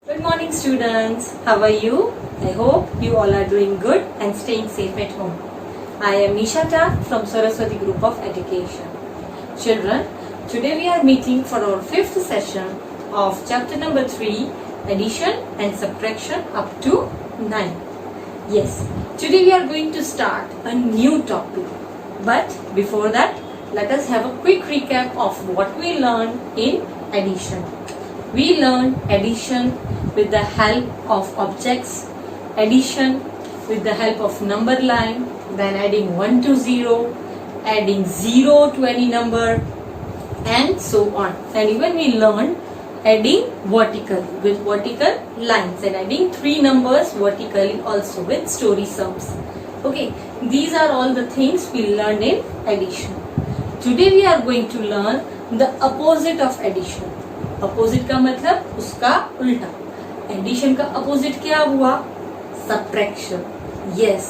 Good morning students, how are you? I hope you all are doing good and staying safe at home. I am Nishata from Saraswati Group of Education. Children, today we are meeting for our 5th session of chapter number 3, addition and subtraction up to 9. Yes, today we are going to start a new topic. But before that, let us have a quick recap of what we learned in addition. We learned addition with the help of objects, addition with the help of number line, then adding 1 to 0, adding 0 to any number, and so on. And even we learned adding vertically with vertical lines and adding 3 numbers vertically also with story sums. Okay, these are all the things we learned in addition. Today we are going to learn the opposite of addition. Opposite का मतलब उसका उल्टा. Addition का opposite क्या हुआ? Subtraction. Yes,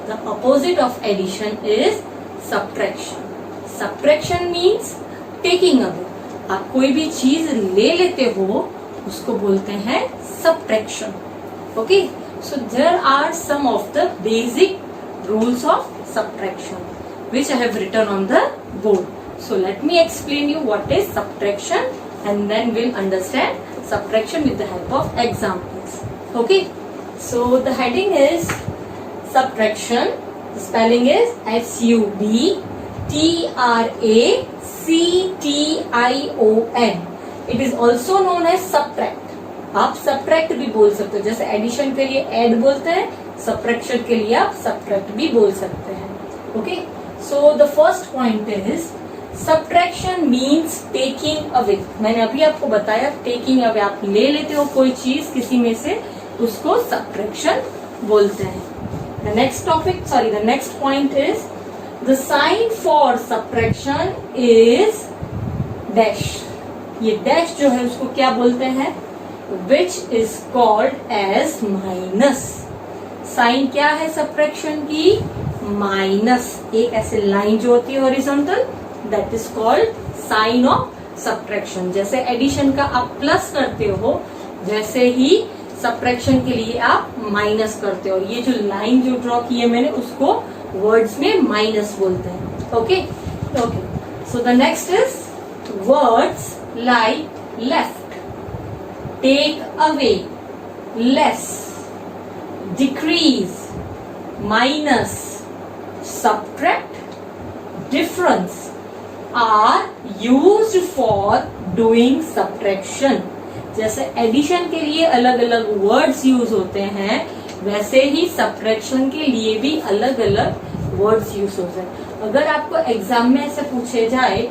the opposite of addition is subtraction. Subtraction means taking away. आप कोई भी चीज ले लेते हो उसको बोलते हैं subtraction. Okay, so there are some of the basic rules of subtraction which I have written on the board. So let me explain you what is subtraction and then we'll understand subtraction with the help of examples. Okay, so the heading is subtraction. The spelling is subtraction. It is also known as subtract. आप subtract भी बोल सकते हो, जैसे addition के लिए add बोलते हैं, subtraction के लिए आप subtract भी बोल सकते हैं. Okay, so the first point is subtraction means taking away. मैंने अभी आपको बताया taking away, आप ले लेते हो कोई चीज किसी में से, उसको subtraction बोलते हैं. The next point is the sign for subtraction is dash. ये dash जो है उसको क्या बोलते हैं? Which is called as minus. Sign क्या है subtraction की? माइनस. एक ऐसे लाइन जो होती है horizontal, that is called sign of subtraction. जैसे एडिशन का आप प्लस करते हो, वैसे ही सब्ट्रैक्शन के लिए आप माइनस करते हो. ये जो लाइन जो ड्रॉ की है मैंने, उसको वर्ड्स में माइनस बोलते हैं. Okay, so the next is words like left, take away, less, decrease, minus, subtract, difference are used for doing subtraction. जैसे एडिशन के लिए अलग अलग वर्ड्स यूज होते हैं, वैसे ही सब्ट्रैक्शन के लिए भी अलग अलग वर्ड्स यूज होते हैं. अगर आपको एग्जाम में ऐसे पूछे जाए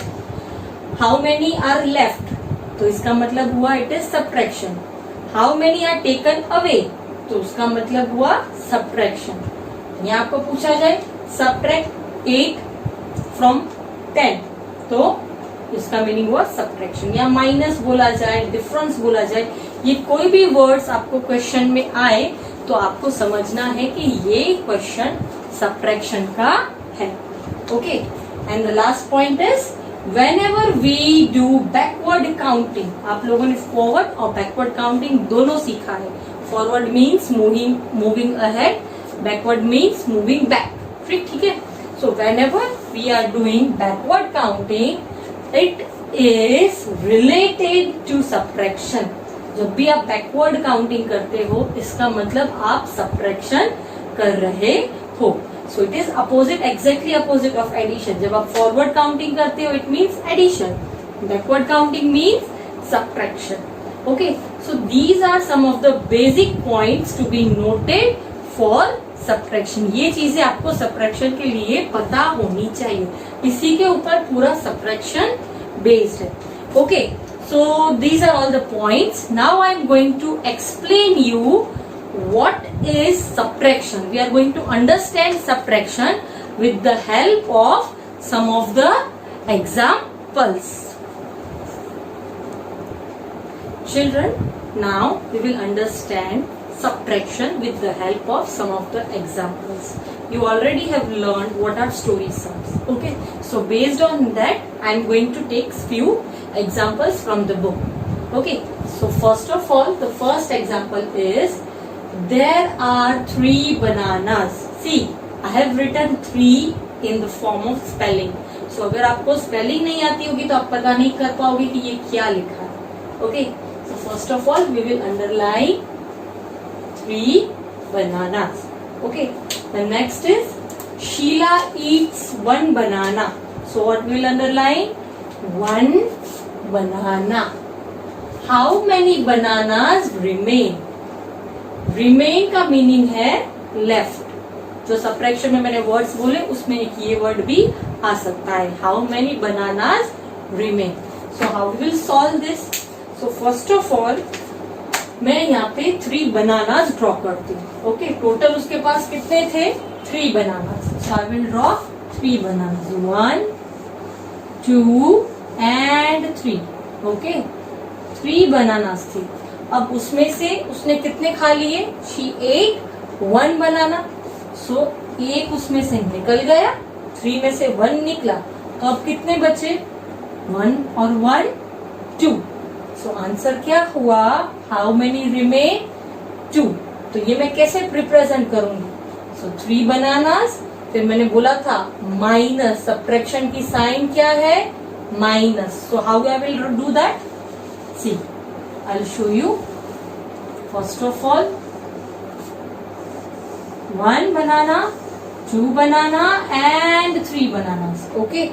हाउ मेनी आर लेफ्ट, तो इसका मतलब हुआ it is subtraction. How many are taken away, तो उसका मतलब हुआ सब्ट्रैक्शन. यहाँ आपको पूछा जाए subtract 8 from 10, तो इसका मीनिंग हुआ सब्ट्रैक्शन. या माइनस बोला जाए, डिफरेंस बोला जाए, ये कोई भी वर्ड्स आपको क्वेश्चन में आए तो आपको समझना है कि ये क्वेश्चन सब्ट्रैक्शन का है. Okay, and the last point is whenever we do backward counting. आप लोगों ने फॉरवर्ड और बैकवर्ड काउंटिंग दोनों सीखा है. Forward means moving ahead, backward means moving back. ठीक है. सो whenever we are doing backward counting, it is related to subtraction. जब भी आप बैकवर्ड काउंटिंग करते हो, इसका मतलब आप सब्ट्रैक्शन कर रहे हो. So it is opposite, exactly opposite of addition. जब आप फॉरवर्ड काउंटिंग करते हो, it means addition. Backward counting means subtraction. Okay, so these are some of the basic points to be noted for subtraction. ये चीजें आपको subtraction के लिए पता होनी चाहिए. इसी के ऊपर पूरा सब्ट्रैक्शन बेस्ड है. Okay, so these are all the points. Now I am going to explain you what is subtraction. We are going to understand subtraction with the help of some of the examples. Children, now we will understand subtraction with the help of some of the examples. You already have learned what are story sums. Okay, so based on that I am going to take few examples from the book. Okay, so first of all, the first example is there are 3 bananas. See, I have written 3 in the form of spelling. So अगर आपको spelling नहीं आती होगी तो आप पता नहीं कर पाओगे कि ये क्या लिखा है. Okay, so first of all we will underline 3 bananas. Okay, the next is Sheila eats 1 banana. So what we will underline? 1 banana. How many bananas remain? Remain का मीनिंग है left. जो सब्ट्रैक्शन में मैंने वर्ड्स बोले उसमें एक ये word भी आ सकता है. How many bananas remain? So how we will solve this? So first of all मैं यहाँ पे 3 bananas ड्रॉ करती हूँ. ओके, टोटल उसके पास कितने थे? 3 bananas. So I will draw 3 bananas. 1, 2 and 3. Okay, 3 bananas थी. अब उसमें से उसने कितने खा लिए? She ate 1 banana. So एक उसमें से निकल गया, 3 में से 1 निकला, तो अब कितने बचे? 1 और 1 2. So आंसर क्या हुआ? How many remain? 2. तो ये मैं कैसे रिप्रेजेंट करूंगी? So 3 bananas, फिर मैंने बोला था माइनस, सब्ट्रैक्शन की साइन क्या है? Minus. So how I will do that? See, I'll show you. First of all, 1 banana, 2 banana and 3 bananas. Okay,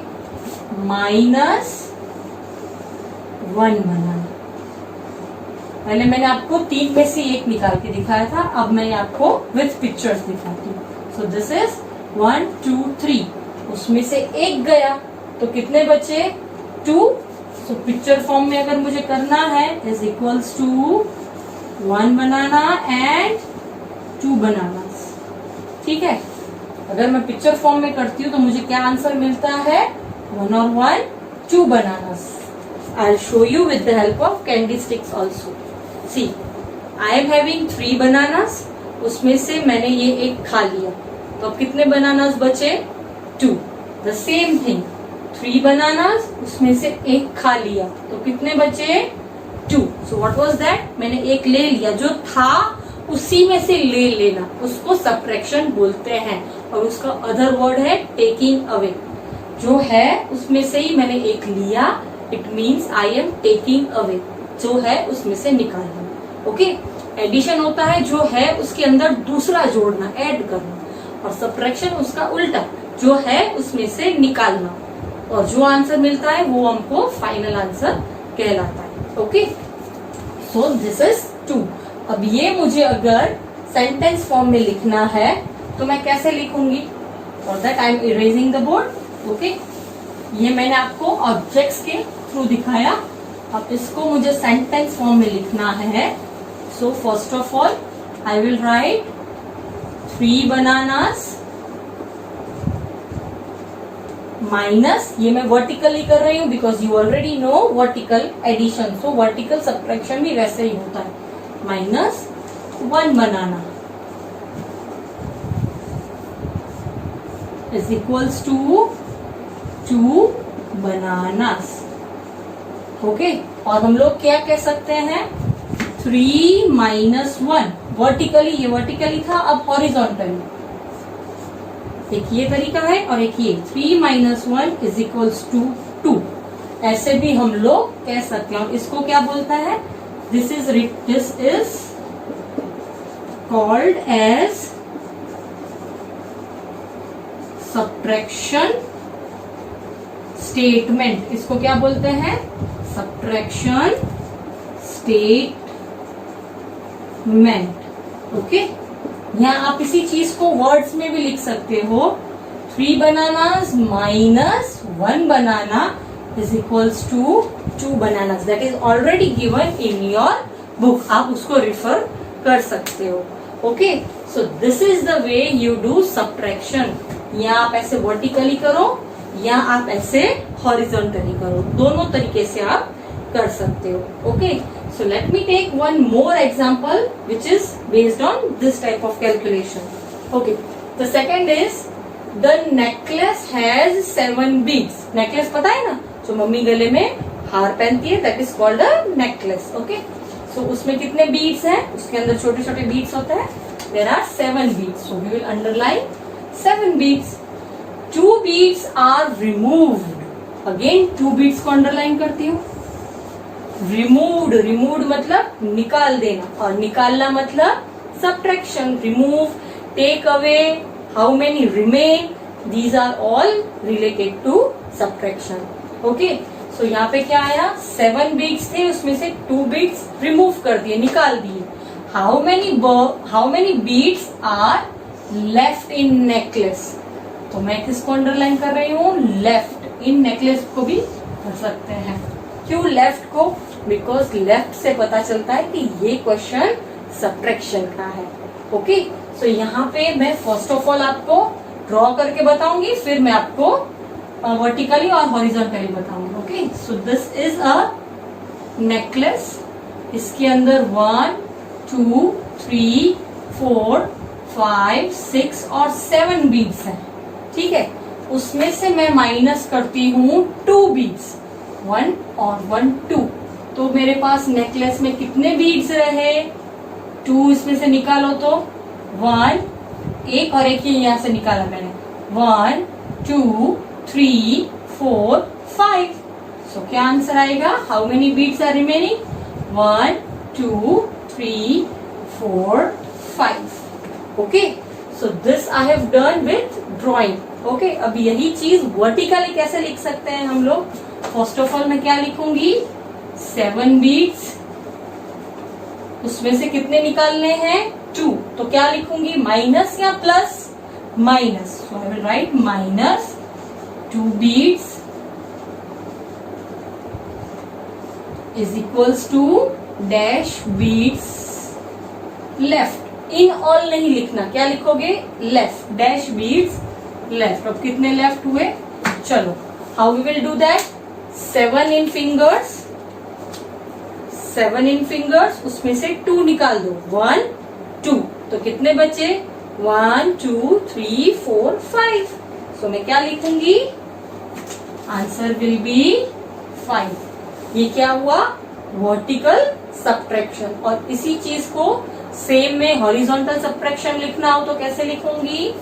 minus 1 banana. पहले मैंने आपको 3 में से 1 निकाल के दिखाया था, अब मैं आपको विथ पिक्चर्स दिखाती हूँ. सो दिस इज 1 2 3. उसमें से 1 गया तो कितने बचे? 2. सो पिक्चर फॉर्म में अगर मुझे करना है is equals to 1 banana and 2 bananas. ठीक है, अगर मैं पिक्चर फॉर्म में करती हूँ तो मुझे क्या आंसर मिलता है? 1 और 1 2 bananas. I'll show you with the help of candy sticks also. See, I am having 3 bananas. उसमें से मैंने ये 1 खा लिया, तो अब कितने बनानास बचे? 2. The same thing, 3 bananas, उसमें से 1 खा लिया, तो कितने बचे? 2. So what was that? मैंने 1 ले लिया, जो था उसी में से ले लेना, उसको सब्ट्रैक्शन बोलते हैं. और उसका अदर वर्ड है टेकिंग अवे. जो है उसमें से ही मैंने 1 लिया, it means I am taking away. जो है उसमें से निकालना. ओके, एडिशन होता है जो है उसके अंदर दूसरा जोड़ना, ऐड करना. और सब्ट्रैक्शन उसका उल्टा, जो है उसमें से निकालना. और जो आंसर मिलता है वो हमको फाइनल आंसर कहलाता है. Okay, so this is 2. अब ये मुझे अगर सेंटेंस फॉर्म में लिखना है तो मैं कैसे लिखूंगी? For that I am erasing the board. Okay, ये मैंने आपको ऑब्जेक्ट्स के थ्रू दिखाया. अब इसको मुझे सेंटेंस फॉर्म में लिखना है. So first of all I will write 3 bananas minus, ये मैं वर्टिकली कर रही हूँ because you already know vertical addition. So vertical subtraction भी वैसे ही होता है. Minus 1 banana is equals to 2 bananas. Okay, और हम लोग क्या कह सकते हैं? 3 माइनस 1. वर्टिकली, ये वर्टिकली था, अब हॉरिजॉन्टली. एक ये तरीका है और एक ये. 3 माइनस 1 इज इक्वल्स टू 2. ऐसे भी हम लोग कह सकते हैं. और इसको क्या बोलता है? This is called as subtraction statement. इसको क्या बोलते हैं? Subtraction statement. ओके, यहाँ आप इसी चीज को वर्ड्स में भी लिख सकते हो. 3 bananas minus 1 banana is equals to 2 bananas. That is already given in your book. आप उसको रिफर कर सकते हो. Okay, so this is the way you do subtraction. या आप ऐसे वर्टिकली करो या आप ऐसे हॉरिजॉन्टली करो, दोनों तरीके से आप कर सकते हो. Okay, so let me take one more example which is based on this type of calculation. Okay, the second is the necklace has 7 beads. Necklace पता है ना, जो मम्मी गले में हार पहनती है, that is called a necklace. Okay, so उसमें कितने बीड्स हैं, उसके अंदर छोटे छोटे बीड्स होते हैं. There are 7 beads, so we will underline 7 beads. 2 beads are removed. Again 2 beads को अंडरलाइन करती हूँ. रिमूव्ड, रिमूव्ड मतलब निकाल देना, और निकालना मतलब subtraction. Remove, take away, how many remain, these are all related to subtraction. Okay, so यहाँ पे क्या आया, 7 बीड्स थे, उसमें से 2 बीड्स रिमूव कर दिए, निकाल दिए. How many beads are left in necklace. तो मैं किसको अंडरलाइन कर रही हूँ, लेफ्ट. इन नेकलेस को भी कर सकते हैं. क्यों लेफ्ट को, बिकॉज लेफ्ट से पता चलता है कि ये क्वेश्चन सब्ट्रैक्शन का है. ओके, सो यहाँ पे मैं फर्स्ट ऑफ ऑल आपको ड्रॉ करके बताऊंगी, फिर मैं आपको वर्टिकली और हॉरिजॉन्टली बताऊंगी. Okay, so this is a necklace. इसके अंदर 1 2 3 4 5 6 और 7 बीड्स हैं. ठीक है, उसमें से मैं माइनस करती हूँ 2 बीड्स, 1 और 1 2. तो मेरे पास नेकलेस में कितने बीड्स रहे, 2 इसमें से निकालो तो 1, एक और एक ही यहाँ से निकाला मैंने, 1 2 3 4 5. सो क्या आंसर आएगा, how many beads are remaining, 1 2 3 4 5. Okay, so this I have done with drawing. Okay, अब यही चीज वर्टिकली कैसे लिख सकते हैं हम लोग. फर्स्ट ऑफ ऑल मैं क्या लिखूंगी, 7 बीड्स, उसमें से कितने निकालने हैं, 2. तो क्या लिखूंगी, माइनस या plus, minus. So I will write minus 2 beads is equals to dash beads left. In all नहीं लिखना, क्या लिखोगे, लेफ्ट, डैश बीड्स लेफ्ट. अब कितने लेफ्ट हुए, चलो how we will do that. 7 in fingers, 7 in fingers, उसमें से 2 निकाल दो, 1 2. तो कितने बचे, 1 2 3 4 5. सो मैं क्या लिखूंगी, आंसर विल बी 5. ये क्या हुआ, वर्टिकल सब्ट्रैक्शन. और इसी चीज को सेम में हॉरिजॉन्टल सब्ट्रैक्शन लिखना हो तो कैसे लिखूंगी,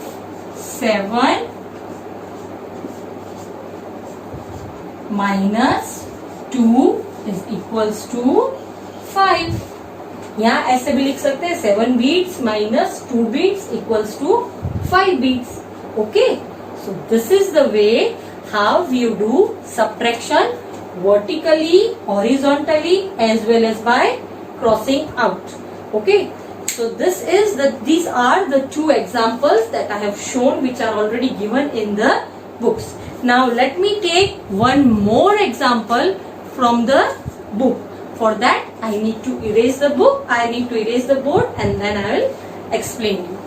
7 माइनस 2 इज इक्वल्स टू 5. यहाँ ऐसे भी लिख सकते हैं, 7 beads minus 2 beads equals to 5 beads. Okay, so this is the way how you do subtraction vertically, horizontally as well as by crossing out. Okay, so these are the 2 examples that I have shown, which are already given in the books. Now let me take one more example from the book. For that I need to erase the book, I need to erase the board, and then I will explain you.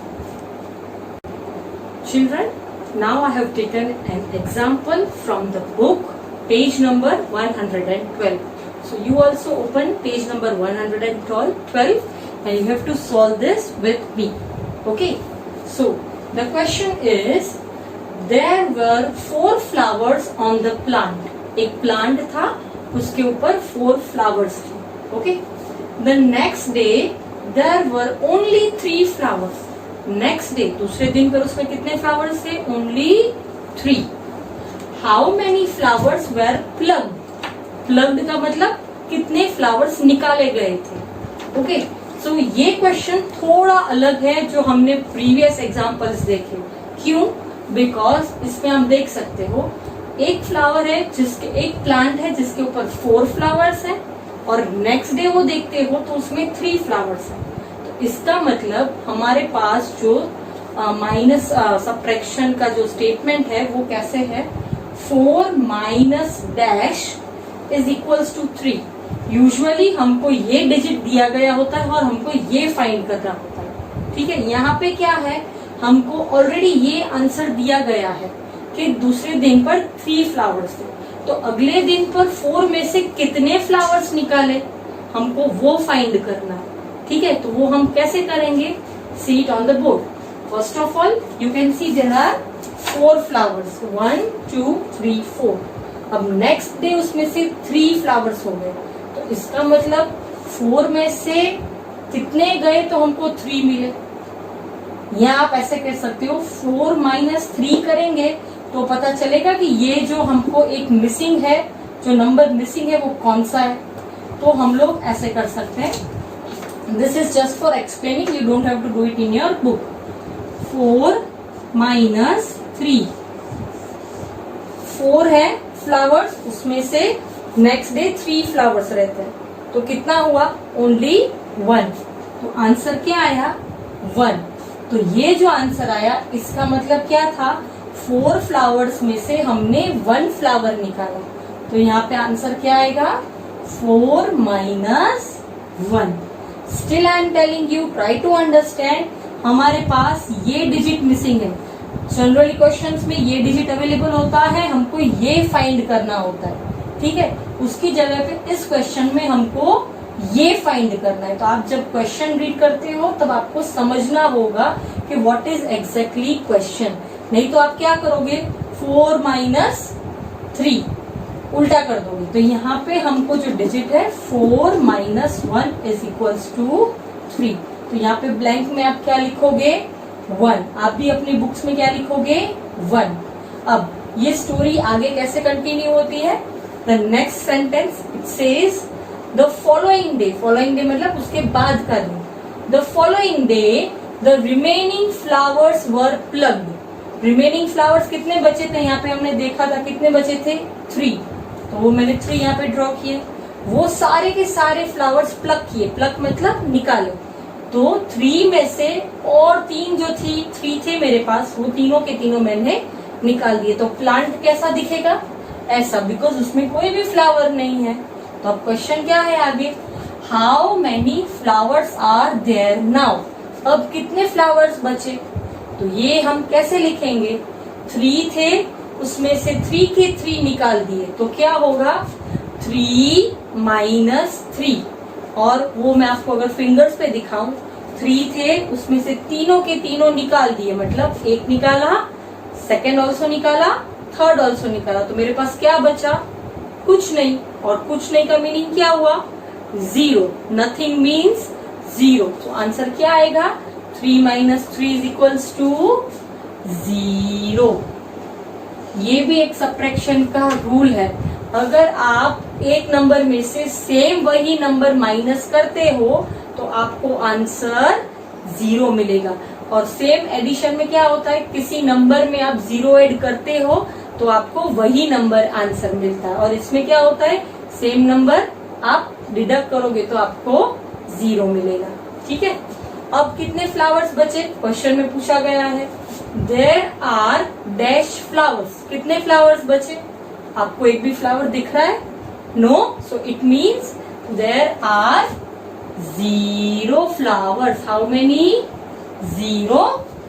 Children, now I have taken an example from the book, page number 112. So you also open page number 112 and you have to solve this with me. Okay, so the question is, there were 4 flowers on the plant. एक plant था, उसके ऊपर 4 flowers थे. Okay, the next day there were only 3 flowers. Next day, दूसरे दिन पर उसमें कितने flowers थे, only 3. How many flowers were plucked? Plucked का मतलब कितने flowers निकाले गए थे. ओके, सो ये क्वेश्चन थोड़ा अलग है जो हमने प्रीवियस एग्जांपल्स देखे. क्यों, बिकॉज इसमें हम देख सकते हो एक फ्लावर है जिसके, एक प्लांट है जिसके ऊपर 4 फ्लावर्स हैं, और नेक्स्ट डे वो देखते हो तो उसमें 3 फ्लावर्स हैं. तो इसका मतलब हमारे पास जो माइनस सब्ट्रैक्शन का जो स्टेटमेंट है वो कैसे है, 4 minus dash is equals to 3. Usually हमको ये डिजिट दिया गया होता है और हमको ये फाइंड करना होता है. ठीक है, यहाँ पे क्या है, हमको ऑलरेडी ये आंसर दिया गया है कि दूसरे दिन पर 3 फ्लावर्स थे, तो अगले दिन पर 4 में से कितने फ्लावर्स निकाले हमको वो फाइंड करना है. ठीक है, तो वो हम कैसे करेंगे, see it on the board. First of all you can see there are 4 flowers, 1 2 3 4. अब नेक्स्ट डे उसमें से 3 फ्लावर्स हो गए, तो इसका मतलब 4 में से कितने गए तो हमको 3 मिले। या आप ऐसे कह सकते हो 4 माइनस 3 करेंगे तो पता चलेगा कि ये जो हमको एक मिसिंग है, जो नंबर मिसिंग है वो कौन सा है। तो हम लोग ऐसे कर सकते हैं, this is just for explaining, you don't have to do it in your book. 4 minus 3, 4 है फ्लावर्स, उसमें से नेक्स्ट डे 3 फ्लावर्स रहते हैं, तो कितना हुआ, ओनली 1। तो आंसर क्या आया, 1। तो ये जो आंसर आया इसका मतलब क्या था, 4 फ्लावर्स में से हमने 1 फ्लावर निकाला, तो यहाँ पे आंसर क्या आएगा, 4 minus 1। Still I am telling you, try to understand, हमारे पास ये डिजिट मिसिंग है। जनरली क्वेश्चंस में ये डिजिट अवेलेबल होता है, हमको ये फाइंड करना होता है, ठीक है। उसकी जगह पे इस क्वेश्चन में हमको ये फाइंड करना है। तो आप जब क्वेश्चन रीड करते हो तब आपको समझना होगा कि व्हाट इज एग्जैक्टली क्वेश्चन, नहीं तो आप क्या करोगे, 4 माइनस 3 उल्टा कर दोगे। तो यहाँ पे हमको जो डिजिट है 4 माइनस 1 इज इक्वल्स टू 3। तो यहाँ पे ब्लैंक में आप क्या लिखोगे, 1। आप भी अपनी बुक्स में क्या लिखोगे, 1। अब ये स्टोरी आगे कैसे कंटिन्यू होती है, the next sentence it says the following day, following day मतलब उसके बाद का दिन, the following day the remaining flowers were plucked. Remaining flowers कितने बचे थे, यहाँ पे हमने देखा था कितने बचे थे, 3, तो वो मैंने 3 यहाँ पे ड्रॉ किए। वो सारे के सारे फ्लावर्स प्लग किए, प्लग मतलब निकाले, तो 3 में से और 3 जो थी, 3 थे मेरे पास, वो तीनों के तीनों मैंने निकाल दिए। तो प्लांट कैसा दिखेगा, ऐसा, बिकॉज उसमें कोई भी फ्लावर नहीं है। तो अब क्वेश्चन क्या है आगे, how many flowers are there now, अब कितने फ्लावर्स बचे। तो ये हम कैसे लिखेंगे, 3 थे, उसमें से 3 के 3 निकाल दिए, तो क्या होगा, 3 माइनस 3। और वो मैं आपको अगर फिंगर्स पे दिखाऊं, 3 थे, उसमें से तीनों के तीनों निकाल दिए, मतलब एक निकाला, सेकेंड ऑल्सो निकाला, थर्ड ऑल्सो निकाला, तो मेरे पास क्या बचा, कुछ नहीं। और कुछ नहीं का मीनिंग क्या हुआ, 0। Nothing means 0। तो आंसर क्या आएगा, 3 माइनस 3 इज इक्वल्स टू 0। ये भी एक सब्ट्रैक्शन का रूल है, अगर आप एक नंबर में से सेम वही नंबर माइनस करते हो तो आपको आंसर 0 मिलेगा। और सेम एडिशन में क्या होता है, किसी नंबर में आप 0 ऐड करते हो तो आपको वही नंबर आंसर मिलता है। और इसमें क्या होता है, सेम नंबर आप डिडक्ट करोगे तो आपको 0 मिलेगा, ठीक है। अब कितने फ्लावर्स बचे, क्वेश्चन में पूछा गया है, देयर आर डैश फ्लावर्स, कितने फ्लावर्स बचे, आपको एक भी फ्लावर दिख रहा है, no, so it means there are 0 flowers. How many, 0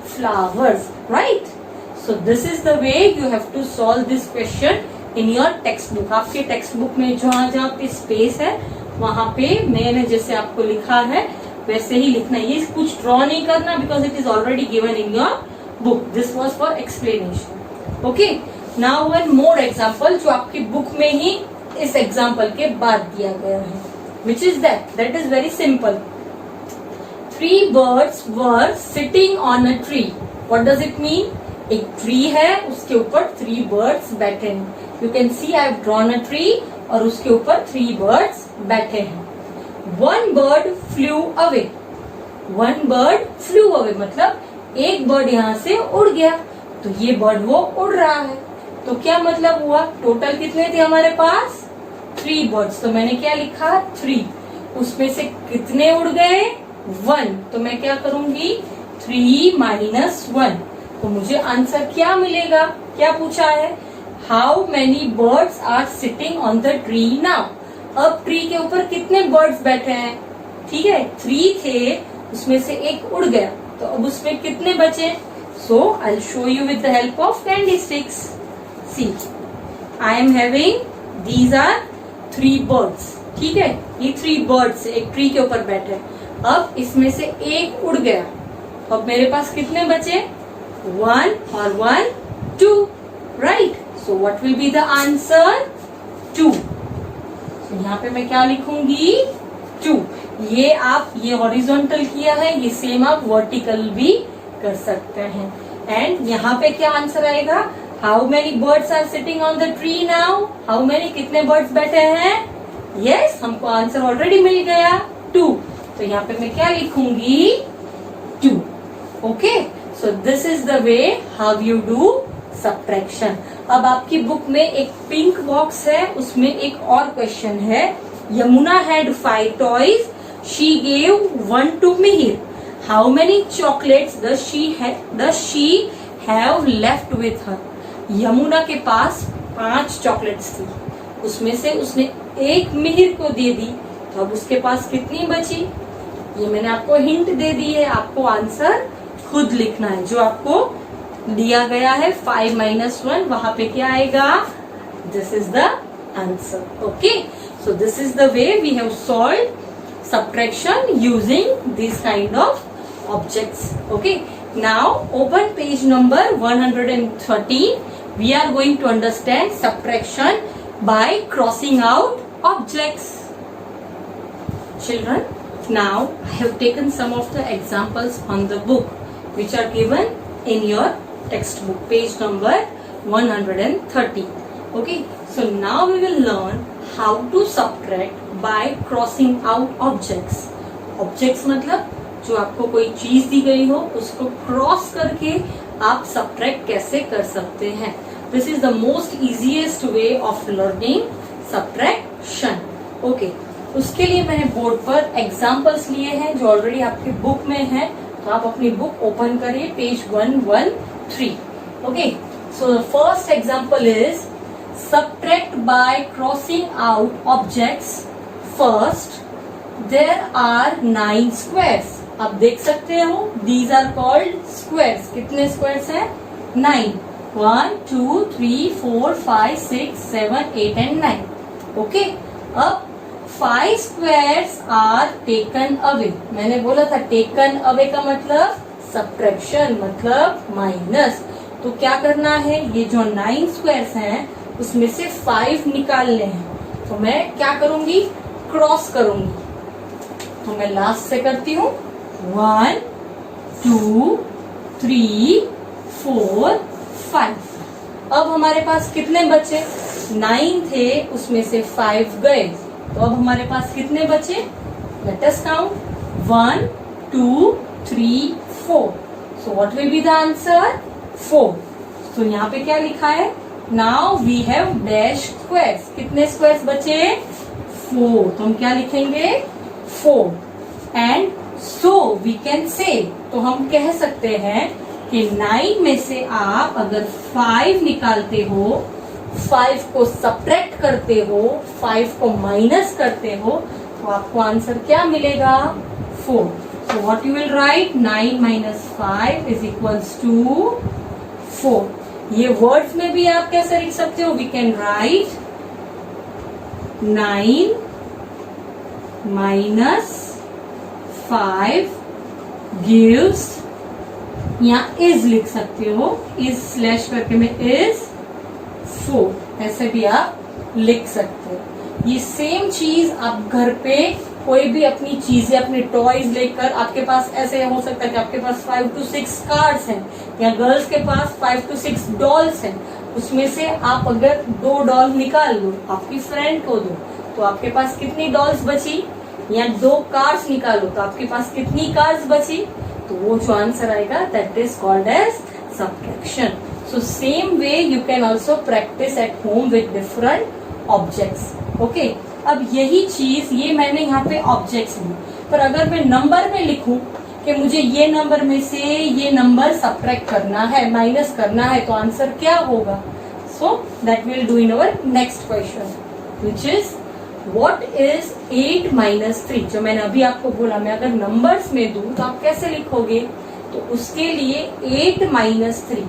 flowers, right? So this is the way you have to solve this question in your textbook. आपके text book में जहाँ पे स्पेस है वहाँ पे मैंने जैसे आपको लिखा है वैसे ही लिखना है, ये कुछ ड्रॉ नहीं करना, because it is already given in your book. This was for explanation. Okay, now one more example जो आपकी बुक में ही इस एग्जाम्पल के बाद दिया गया है, which is that is very simple. 3 birds were sitting on a tree. What does it mean? एक ट्री है, उसके ऊपर 3 birds बैठे हैं। You can see I have drawn a tree और उसके ऊपर 3 birds बैठे हैं। 1 bird flew away. 1 bird flew away मतलब एक बर्ड यहाँ से उड़ गया, तो ये बर्ड वो उड़ रहा है, तो क्या मतलब हुआ, टोटल कितने थे हमारे पास, 3 birds, तो मैंने क्या लिखा 3, उसमें से कितने उड़ गए 1, तो मैं क्या करूंगी 3 माइनस 1, तो मुझे आंसर क्या मिलेगा, क्या पूछा है, how many birds are sitting on the tree now. अब ट्री के ऊपर कितने बर्ड्स बैठे हैं, ठीक है 3 थे, उसमें से एक उड़ गया, तो अब उसमें कितने बचे, so I will show you with the help of candy sticks. See I am having, these are 3 birds, ठीक है, ये 3 बर्ड्स एक ट्री के ऊपर बैठे हैं। अब इसमें से एक उड़ गया, अब मेरे पास कितने बचे, 1 और 1 2, right. So what will be the answer 2। यहाँ पे मैं क्या लिखूंगी 2। ये हॉरिजॉन्टल किया है, ये सेम आप वर्टिकल भी कर सकते हैं। एंड यहाँ पे क्या आंसर आएगा, how many birds are sitting on the tree now, how many कितने बर्ड्स बैठे हैं, यस हमको आंसर ऑलरेडी मिल गया 2। तो यहाँ पे मैं क्या लिखूंगी 2। Okay, so this is the way how you do subtraction. अब आपकी बुक में एक पिंक बॉक्स है, उसमें एक और क्वेश्चन है। Yamuna had 5 toys, she gave 1 to Mihir. How many chocolates does she have left with her? Yamuna के पास 5 चॉकलेट्स थी, उसमें से उसने एक मिहिर को दे दी, तो अब उसके पास कितनी बची? ये मैंने आपको हिंट दे दी है, आपको आंसर खुद लिखना है। जो आपको दिया गया है 5 - 1, वहां पे क्या आएगा, this is the answer. Okay, so this is the way we have solved subtraction using these kind of objects. Okay, now open page number 113. We are going to understand subtraction by crossing out objects. Children, now I have taken some of the examples on the book which are given in your textbook, page number 130. Okay, so now we will learn how to subtract by crossing out objects. Objects मतलब जो आपको कोई चीज दी गई हो उसको cross करके आप सब्ट्रैक्ट कैसे कर सकते हैं। This is the most easiest way of learning subtraction. Okay, उसके लिए मैंने बोर्ड पर एग्जांपल्स लिए हैं जो ऑलरेडी आपकी बुक में है, तो आप अपनी बुक ओपन करिए, page 113। Okay, so the first example is subtract by crossing out objects. First, there are 9 squares. आप देख सकते हो, these are called squares. कितने squares हैं? 9. 1, 2, 3, 4, 5, 6, 7, 8 and 9. Okay. अब 5 squares are taken away. मैंने बोला था taken away का मतलब subtraction, मतलब माइनस। तो क्या करना है, ये जो 9 squares हैं उसमें से 5 निकालने हैं, तो मैं क्या करूंगी, क्रॉस करूंगी। तो मैं लास्ट से करती हूँ 1, 2, 3, 4, 5। अब हमारे पास कितने बचे, 9 थे, उसमें से 5 गए, तो अब हमारे पास कितने बचे, let us count 1, 2, 3, 4। So what will be the answer 4। तो यहाँ पे क्या लिखा है, now we have dash squares. कितने स्क्वायर्स बचे, 4, तो हम क्या लिखेंगे 4। And so we can say, तो हम कह सकते हैं कि 9 में से आप अगर 5 निकालते हो, 5 को सब्ट्रैक्ट करते हो, 5 को माइनस करते हो, तो आपको आंसर क्या मिलेगा 4। So what you will write, 9 - 5 is equals to 4। ये वर्ड्स में भी आप कैसे लिख सकते हो, वी कैन राइट 9 - 5 गिव्स, यहाँ इज लिख सकते हो, इज स्लैश करके मैं इज 4, ऐसे भी आप लिख सकते हो। ये सेम चीज आप घर पे कोई भी अपनी चीजें, अपने टॉयज लेकर, आपके पास ऐसे हो सकता है कि आपके पास 5 to 6 कार्ड्स हैं, या गर्ल्स के पास 5 to 6 डॉल्स हैं, उसमें से आप अगर 2 डॉल निकाल लो, आपकी फ्रेंड को दो, तो आपके पास कितनी डॉल्स बची, या 2 कार्ड्स निकालो तो आपके पास कितनी कार्ड्स बची, तो वो जो आंसर आएगा that is called as subtraction. So same way you can also practise at home with different objects. Okay, अब यही चीज, ये मैंने यहाँ पे ऑब्जेक्ट्स ली, पर अगर मैं नंबर में लिखूं कि मुझे ये नंबर में से ये नंबर सब्ट्रैक्ट करना है, माइनस करना है, तो आंसर क्या होगा, so that will do in our next question which is what is 8 - 3। जो मैंने अभी आपको बोला, मैं अगर नंबर्स में दूं तो आप कैसे लिखोगे, तो उसके लिए 8 - 3।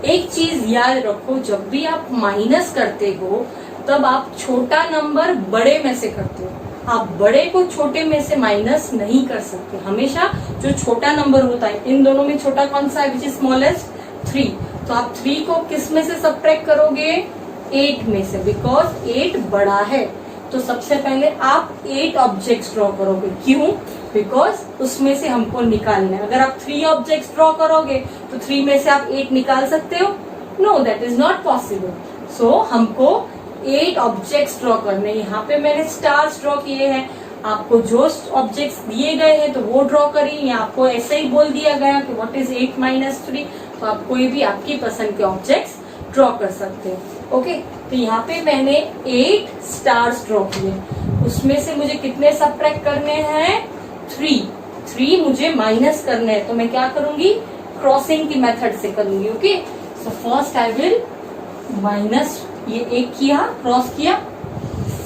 एक चीज याद रखो, जब भी आप माइनस करते हो तब आप छोटा नंबर बड़े में से करते हो, आप बड़े को छोटे में से माइनस नहीं कर सकते। हमेशा जो छोटा नंबर होता है, इन दोनों में छोटा कौन सा है, विच इज स्मॉलेस्ट 3, तो आप 3 को किस में से सब्ट्रैक्ट करोगे? 8 में से, बिकॉज 8 बड़ा है। तो सबसे पहले आप 8 ऑब्जेक्ट्स ड्रॉ करोगे। क्यों? बिकॉज उसमें से हमको निकालना है। अगर आप 3 ऑब्जेक्ट्स ड्रॉ करोगे तो 3 में से आप 8 निकाल सकते हो? No, that is not possible. So हमको 8 ऑब्जेक्ट्स ड्रॉ करने। यहाँ पे मैंने स्टार्स ड्रॉ किए हैं। आपको जो ऑब्जेक्ट्स दिए गए हैं तो वो ड्रॉ करिए, या आपको ऐसे ही बोल दिया गया कि व्हाट इज 8 माइनस 3, तो आप कोई भी आपकी पसंद के ऑब्जेक्ट्स ड्रॉ कर सकते हो। ओके, तो यहाँ पे मैंने 8 स्टार्स ड्रॉ किए। उसमें से मुझे कितने सब्ट्रैक्ट करने हैं? 3 मुझे माइनस करने हैं। तो मैं क्या करूंगी? क्रॉसिंग की मेथड से करूंगी। Okay, so first I will minus, ये एक किया, क्रॉस किया,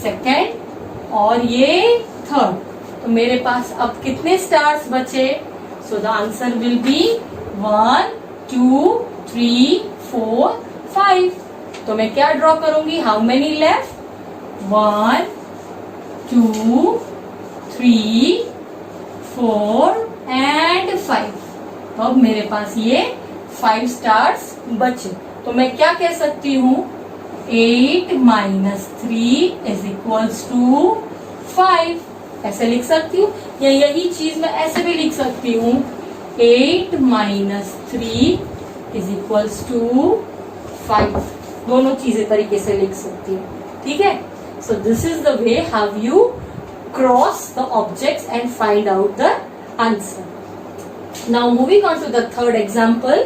सेकेंड और ये थर्ड। तो मेरे पास अब कितने स्टार्स बचे? सो द आंसर विल बी 1 2 3 4 5। तो मैं क्या ड्रॉ करूंगी? How many left? 1 2 3 4 एंड 5। तो अब मेरे पास ये 5 स्टार्स बचे। तो मैं क्या कह सकती हूँ? 8 माइनस 3 इज इक्वल्स टू 5। ऐसे लिख सकती हूँ, या यही चीज मैं ऐसे भी लिख सकती हूँ, 8 माइनस 3 इज इक्वल्स टू 5। दोनों चीजें तरीके से लिख सकती हूँ। ठीक है, so this is the way how you cross the objects and find out the answer. Now moving on to the third example,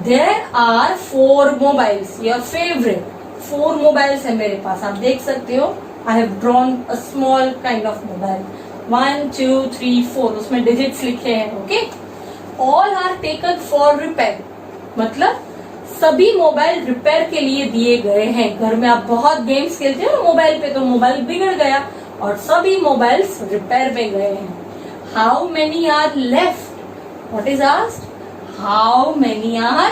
there are 4 mobiles, your favourite. 4 mobiles है मेरे पास, आप देख सकते हो। I have drawn a small kind of mobile, 1 2 3 4, उसमें digits लिखे हैं। Okay, all are taken for repair, मतलब सभी मोबाइल रिपेयर के लिए दिए गए हैं। घर में आप बहुत गेम्स खेलते हो मोबाइल पे, तो मोबाइल बिगड़ गया और सभी मोबाइल्स रिपेयर में गए हैं। How many are left? What is asked? How many are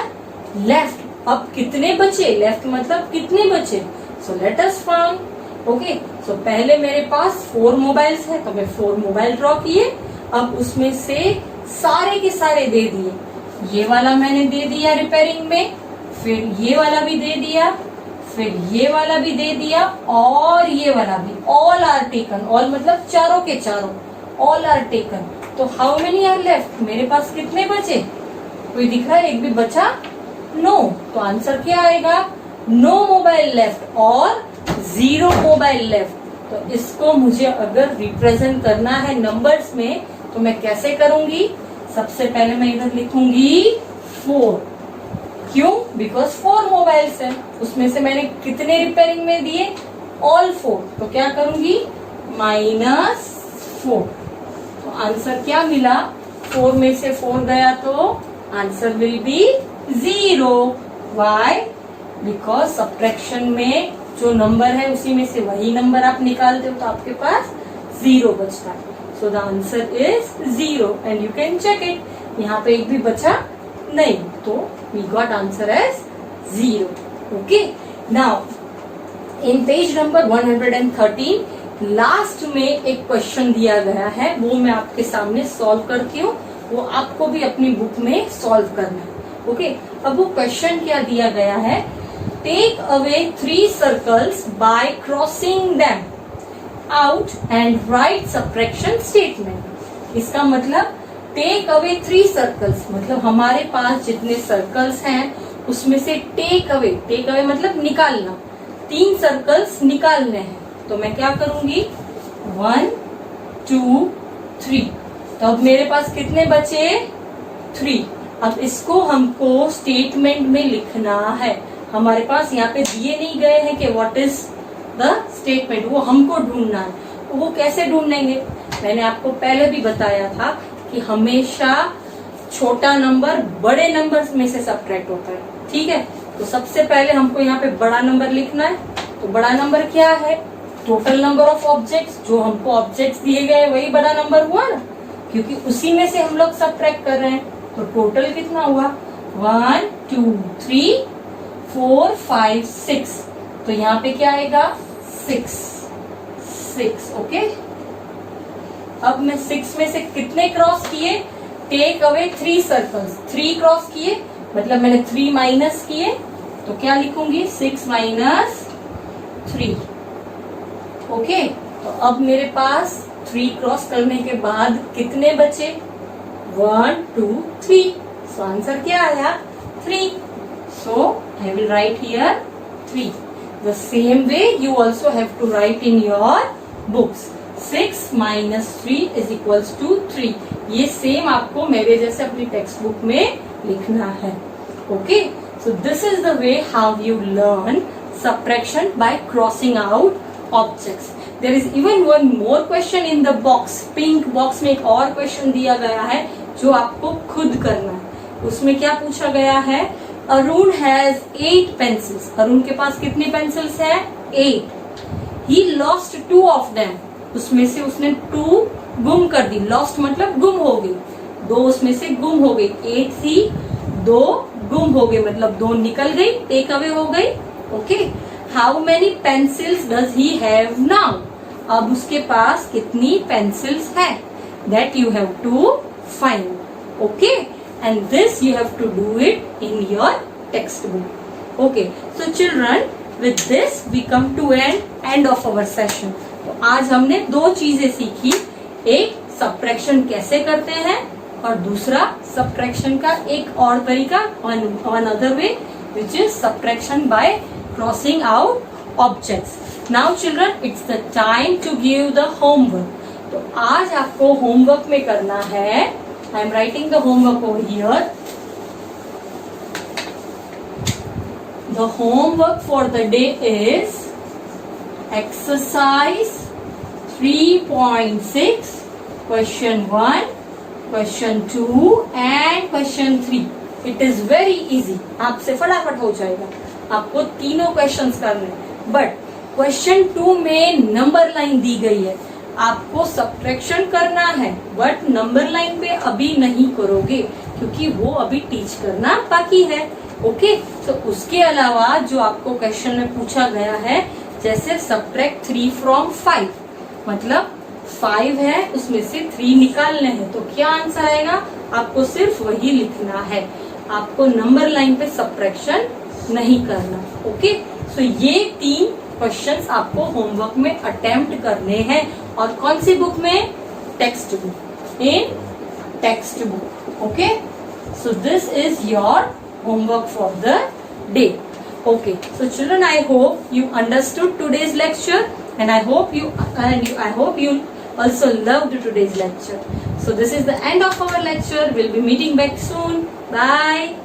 left? अब कितने बचे? लेफ्ट मतलब कितने बचे? So let us found. Okay, so पहले मेरे पास 4 मोबाइल्स है, तो मैं 4 मोबाइल ड्रॉ किए। अब उसमें से सारे के सारे दे दिए। ये वाला मैंने दे दिया रिपेयरिंग में, फिर ये वाला भी दे दिया, फिर ये वाला भी दे दिया, और ये वाला भी। ऑल आर टेकन, ऑल मतलब चारों के चारों, ऑल आर टेकन। तो हाउ मेनी आर लेफ्ट? मेरे पास कितने बचे? कोई दिख रहा है? एक भी बचा? नो। तो आंसर क्या आएगा? नो मोबाइल लेफ्ट और 0 मोबाइल लेफ्ट। तो इसको मुझे अगर रिप्रेजेंट करना है नंबर्स में, तो मैं कैसे करूंगी? सबसे पहले मैं इधर लिखूंगी 4। क्यों? बिकॉज 4 मोबाइल्स है। उसमें से मैंने कितने रिपेयरिंग में दिए? ऑल 4। तो क्या करूंगी? -4। तो आंसर क्या मिला? 4 में से 4 गया तो answer will be 0। Why? Because subtraction में जो नंबर है उसी में से वही नंबर आप निकालते हो, तो आपके पास 0 बचता है। So the answer is 0 and you can check it. यहाँ पे एक भी बचा नहीं, तो we got answer as 0। Okay, now in page number 113 last में एक क्वेश्चन दिया गया है, वो मैं आपके सामने सॉल्व करती हूँ। वो आपको भी अपनी बुक में सॉल्व करना है। ओके, अब वो क्वेश्चन क्या दिया गया है? Take away 3 circles by crossing them out and write subtraction statement. इसका मतलब टेक अवे 3 सर्कल्स, मतलब हमारे पास जितने सर्कल्स हैं उसमें से टेक अवे मतलब निकालना, 3 सर्कल्स निकालने हैं। तो मैं क्या करूंगी? 1 2 3। तो अब मेरे पास कितने बचे? 3। अब इसको हमको स्टेटमेंट में लिखना है। हमारे पास यहाँ पे दिए नहीं गए हैं कि व्हाट इज द स्टेटमेंट, वो हमको ढूंढना है। तो वो कैसे ढूंढेंगे? मैंने आपको पहले भी बताया था कि हमेशा छोटा नंबर बड़े नंबर में से सब्ट्रैक्ट होता है। ठीक है, तो सबसे पहले हमको यहाँ पे बड़ा नंबर लिखना है। तो बड़ा नंबर क्या है? Total number of objects. जो हमको ऑब्जेक्ट्स दिए गए वही बड़ा नंबर हुआ ना, क्योंकि उसी में से हम लोग सब्ट्रैक्ट कर रहे हैं। तो टोटल कितना हुआ? 1 2 3 4 5 6। तो यहाँ पे क्या आएगा? 6। ओके, अब मैं 6 में से कितने क्रॉस किए? टेक अवे 3 सर्कल्स, 3 क्रॉस किए, मतलब मैंने 3 माइनस किए तो क्या लिखूंगी 6 माइनस 3। ओके, तो अब मेरे पास 3 क्रॉस करने के बाद कितने बचे 1 2 3। सो आंसर क्या आया 3। So I will write here 3। The same way you also have to write in your books 6 minus 3 is equals to 3। ये सेम आपको मेरे जैसे अपनी टेक्स्ट बुक में लिखना है। Okay, so this is the way how you learn subtraction by crossing out objects. There is even one more question in the box. Pink box में एक और क्वेश्चन दिया गया है जो आपको खुद करना है। उसमें क्या पूछा गया है, अरुण हैज 8 पेंसिल्स। अरुण के पास कितनी पेंसिल्स है 8। He lost 2 of them. उसमें से उसने 2 गुम कर दी। लॉस्ट मतलब गुम हो गई, 2 उसमें से गुम हो गई। 8 थी, 2 गुम हो गई, मतलब 2 निकल गई, टेक अवे हो गई। Okay, how many pencils does he have now. अब उसके पास कितनी पेंसिल्स है, that you have to find. Okay, and this you have to do it in your text book. Okay, so children, with this we come to end of our session. तो आज हमने 2 चीजें सीखी, एक सब्ट्रैक्शन कैसे करते हैं और दूसरा सब्ट्रैक्शन का एक और तरीका, one other way, which is subtraction by crossing out objects. Now children, it's the time to give the homework. तो आज आपको होमवर्क में करना है, I am writing the homework over here. The homework for the day is exercise 3.6, question 1, question 2 and question 3. It is very easy, आपसे फटाफट हो जाएगा। आपको तीनों क्वेश्चंस करने, बट क्वेश्चन 2 में नंबर लाइन दी गई है, आपको सब्ट्रैक्शन करना है, बट नंबर लाइन पे अभी नहीं करोगे क्योंकि वो अभी टीच करना बाकी है। ओके, तो उसके अलावा जो आपको क्वेश्चन में पूछा गया है, जैसे सब्ट्रैक्ट 3 फ्रॉम 5, मतलब 5 है उसमें से 3 निकालने हैं, तो क्या आंसर आएगा, आपको सिर्फ वही लिखना है, आपको नंबर लाइन पे सब्ट्रैक्शन नहीं करना। ओके, सो ये 3 क्वेश्चंस आपको होमवर्क में अटेम्प्ट करने हैं। और कौन सी बुक में, text book, in text book. Okay, so this is your homework for the day. Okay, so children, I hope you understood today's lecture and I hope you also loved today's lecture. So this is the end of our lecture. We'll be meeting back soon. Bye.